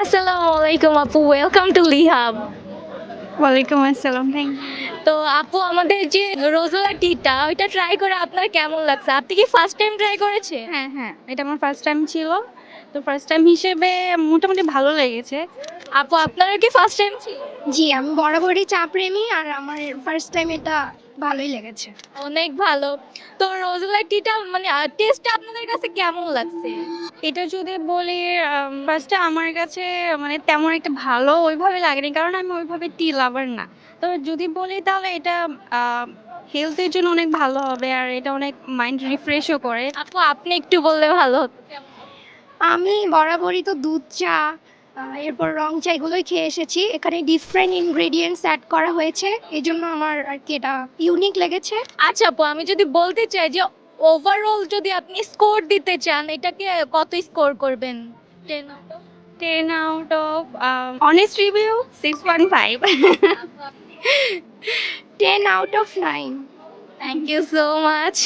আসসালামু আলাইকুম আপু, ওয়েলকাম টু লিহাব। ওয়ালাইকুম আসসালাম। Thank you. তো আপু, আমাদের যে রোজোলা টিটা ওইটা ট্রাই করে আপনার কেমন লাগছে? আপনি কি ফার্স্ট টাইম ট্রাই করেছেন? হ্যাঁ, হ্যাঁ। এটা আমার ফার্স্ট টাইম ছিল। তো ফার্স্ট টাইম হিসেবে মোটামুটি ভালো লেগেছে। আপু, আপনারও কি ফার্স্ট টাইম ছিল? জি, আমি বরাবরই চা প্রেমী আর আমার ফার্স্ট টাইম এটা ভালোই লেগেছে। অনেক ভালো। তো রোজোলা টিটা মানে টেস্টটা আপনাদের কাছে কেমন লাগছে? এটা যদি বলি ফার্স্টে আমার কাছে মানে তেমন একটা ভালো ওইভাবে লাগেনি। কারণ আমি ওইভাবে টি লাভার না। তো যদি বলি তাহলে এটা আ হেলথের জন্য অনেক ভালো হবে আর এটা অনেক মাইন্ড রিফ্রেশও করে। আপু, আপনি একটু বললে ভালো হতো। আমি বরাবরই তো দুধ চা, এরপর রং চা এগুলোই খেয়ে এসেছি। এখানে ডিফারেন্ট ইনগ্রেডিয়েন্টস অ্যাড করা হয়েছে। এজন্য আমার আরকি এটা ইউনিক লেগেছে। আচ্ছা আপু, আমি যদি বলতে চাই যে ওভারঅল যদি আপনি স্কোর দিতে চান, এটাকে কত স্কোর করবেন? 10 out of? 10 out of honest review 6.5 10 out of 9। Thank you so much.